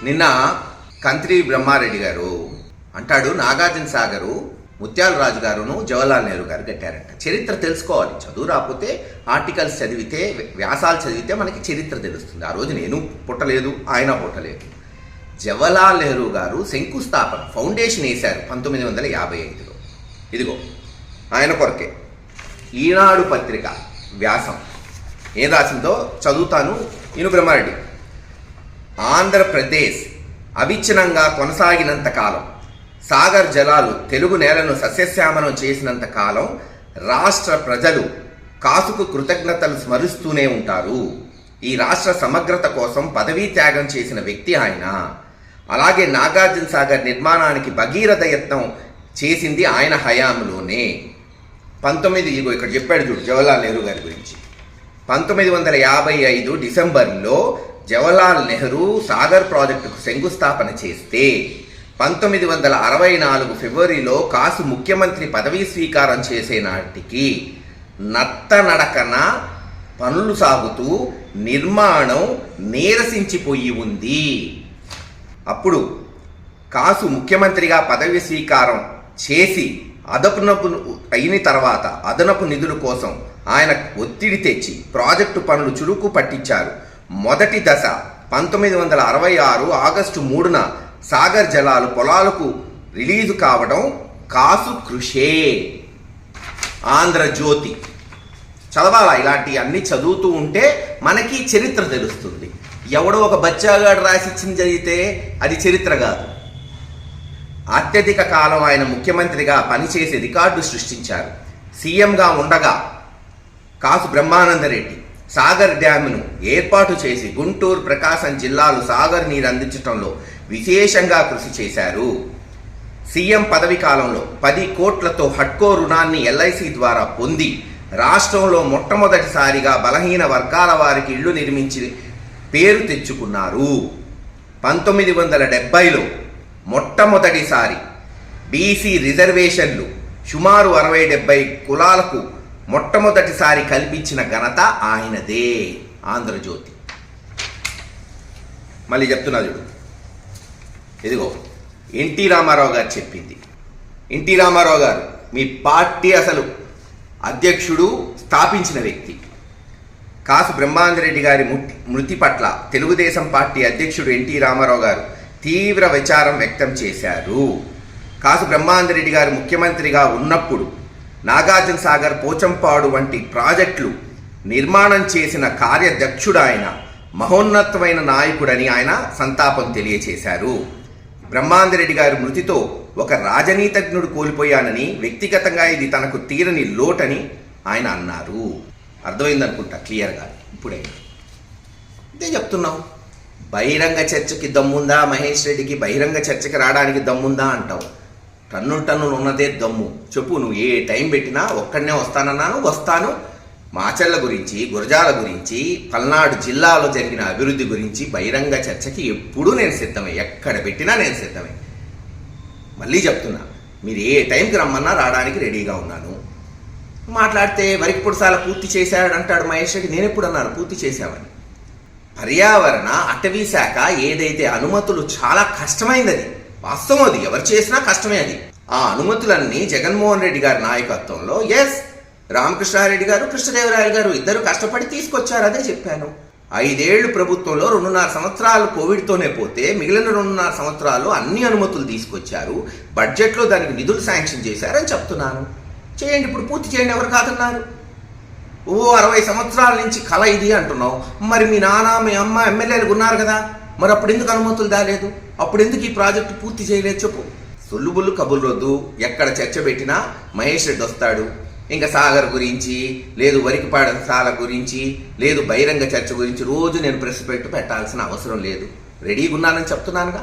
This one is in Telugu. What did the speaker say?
నిన్న కంత్రి బ్రహ్మారెడ్డి గారు అంటాడు, నాగార్జున సాగరు ముత్యాల రాజు గారును జవహర్లాల్ నెహ్రూ గారు కట్టారంట. చరిత్ర తెలుసుకోవాలి. చదువు రాకపోతే ఆర్టికల్స్ చదివితే, వ్యాసాలు చదివితే మనకి చరిత్ర తెలుస్తుంది. ఆ రోజు నేను పుట్టలేదు, ఆయన పుట్టలేదు. జవహర్లాల్ నెహ్రూ గారు శంకుస్థాపన ఫౌండేషన్ వేశారు 1955లో. ఇదిగో ఆయన కొరకే ఈనాడు పత్రిక వ్యాసం ఏం రాసిందో చదువుతాను. ఈయన బ్రహ్మారెడ్డి, ఆంధ్రప్రదేశ్ అవిచ్ఛిన్నంగా కొనసాగినంత కాలం, సాగర్ జలాలు తెలుగు నేలను సస్యశ్యామనం చేసినంత కాలం రాష్ట్ర ప్రజలు కాసుకు కృతజ్ఞతలు స్మరిస్తూనే ఉంటారు. ఈ రాష్ట్ర సమగ్రత కోసం పదవీ త్యాగం చేసిన వ్యక్తి ఆయన. అలాగే నాగార్జున సాగర్ నిర్మాణానికి భగీరథ యత్నం చేసింది ఆయన హయాంలోనే. ఇక్కడ చెప్పాడు చూడు జవహర్లాల్ నెహ్రూ గారి గురించి. 1955 డిసెంబర్లో జవహర్లాల్ నెహ్రూ సాగర్ ప్రాజెక్టుకు శంకుస్థాపన చేస్తే 1964 ఫిబ్రవరిలో కాసు ముఖ్యమంత్రి పదవీ స్వీకారం చేసే నాటికి నత్తనడకన పనులు సాగుతూ నిర్మాణం నీరసించిపోయి ఉంది. అప్పుడు కాసు ముఖ్యమంత్రిగా పదవి స్వీకారం చేసి అయిన తర్వాత అదనపు నిధుల కోసం ఆయన ఒత్తిడి తెచ్చి ప్రాజెక్టు పనులు చురుకు పట్టించారు. మొదటి దశ 1966 ఆగస్టు 3న సాగర్ జలాలు పొలాలకు రిలీజు కావడం కాసు కృషే. ఆంధ్రజ్యోతి చదవాలా? ఇలాంటి అన్ని చదువుతూ ఉంటే మనకి చరిత్ర తెలుస్తుంది. ఎవడో ఒక బచ్చాగాడు రాసిచ్చింది చదివితే అది చరిత్ర కాదు. అత్యధిక కాలం ఆయన ముఖ్యమంత్రిగా పనిచేసి రికార్డు సృష్టించారు. సీఎంగా ఉండగా కాసు బ్రహ్మానందరెడ్డి సాగర్ డ్యామును ఏర్పాటు చేసి గుంటూరు, ప్రకాశం జిల్లాలు సాగర్ నీరు అందించడంలో విశేషంగా కృషి చేశారు. సీఎం పదవి కాలంలో 10 కోట్లతో హడ్కో రుణాన్ని ఎల్ఐసి ద్వారా పొంది రాష్ట్రంలో మొట్టమొదటిసారిగా బలహీన వర్గాల వారికి ఇళ్లు నిర్మించి పేరు తెచ్చుకున్నారు. 1970లో మొట్టమొదటిసారి బీసీ రిజర్వేషన్లు సుమారు 60-70 కులాలకు మొట్టమొదటిసారి కల్పించిన ఘనత ఆయనదే. ఆంధ్రజ్యోతి మళ్ళీ చెప్తున్నా చూడు. ఇదిగో ఎన్టీ రామారావు గారు చెప్పింది. ఎన్టీ రామారావు గారు మీ పార్టీ అసలు అధ్యక్షుడు, స్థాపించిన వ్యక్తి. కాసు బ్రహ్మానందరెడ్డి గారి మృతి పట్ల తెలుగుదేశం పార్టీ అధ్యక్షుడు ఎన్టీ రామారావు గారు తీవ్ర విచారం వ్యక్తం చేశారు. కాసు బ్రహ్మానందరెడ్డి గారు ముఖ్యమంత్రిగా ఉన్నప్పుడు నాగార్జున సాగర్, పోచంపాడు వంటి ప్రాజెక్టులు నిర్మాణం చేసిన కార్యదక్షుడు ఆయన, మహోన్నతమైన నాయకుడని ఆయన సంతాపం తెలియచేశారు. బ్రహ్మానందరెడ్డి గారి మృతితో ఒక రాజనీతిజ్ఞుడు కోల్పోయానని, వ్యక్తిగతంగా ఇది తనకు తీరని లోటని ఆయన అన్నారు. అర్థమైందనుకుంటా క్లియర్గా. ఇప్పుడే ఇదే చెప్తున్నావు. బహిరంగ చర్చకి దమ్ముందా మహేష్ రెడ్డికి? బహిరంగ చర్చకి రావడానికి దమ్ముందా అంటావు. టన్ను ఉన్నదే దమ్ము. చెప్పు, నువ్వు ఏ టైం పెట్టినా ఒక్కడనే వస్తానన్నాను, వస్తాను. మాచర్ల గురించి, గురజాల గురించి, పల్నాడు జిల్లాలో జరిగిన అభివృద్ధి గురించి బహిరంగ చర్చకి ఎప్పుడూ నేను సిద్ధమే. ఎక్కడ పెట్టినా నేను సిద్ధమే. మళ్ళీ చెప్తున్నా, మీరు ఏ టైంకి రమ్మన్నా రావడానికి రెడీగా ఉన్నాను. మాట్లాడితే వరికి పుడసాల పూర్తి చేశాడు అంటాడు మహేష్ రెడ్డి. నేను ఎప్పుడు అన్నాను పూర్తి చేశామని? పర్యావరణ అటవీ శాఖ ఏదైతే అనుమతులు చాలా కష్టమైంది, అది వాస్తవం. అది ఎవరు చేసినా కష్టమే. అది ఆ అనుమతులన్నీ జగన్మోహన్ రెడ్డి గారి నాయకత్వంలో రామకృష్ణారెడ్డి గారు, కృష్ణదేవరాయలు గారు ఇద్దరు కష్టపడి తీసుకొచ్చారు. అదే చెప్పాను. 5 ఏళ్లు ప్రభుత్వంలో 2.5 సంవత్సరాలు కోవిడ్తోనే పోతే మిగిలిన 2.5 సంవత్సరాలు అన్ని అనుమతులు తీసుకొచ్చారు. బడ్జెట్లో దానికి నిధులు శాంక్షన్ చేశారని చెప్తున్నాను. చేయండి, ఇప్పుడు పూర్తి చేయండి. ఎవరు కాదన్నారు? 60 సంవత్సరాల నుంచి కళ ఇది అంటున్నావు. మరి మీ నాన్న, మీ అమ్మ ఎమ్మెల్యేలు ఉన్నారు కదా, మరి అప్పుడు ఎందుకు అనుమతులు దాలేదు? అప్పుడు ఎందుకు ఈ ప్రాజెక్టు పూర్తి చేయలేదు? చెప్పు. సొల్లుబుల్లు కబుర్రొద్దు. ఎక్కడ చర్చ పెట్టినా మహేష్ రెడ్డి వస్తాడు. ఇంకా సాగర్ గురించి, లేదు వరికిపాడసాల గురించి, లేదు బహిరంగ చర్చ గురించి రోజు నేను ప్రెస్ పెట్టాల్సిన అవసరం లేదు. రెడీగా ఉన్నానని చెప్తున్నానుగా.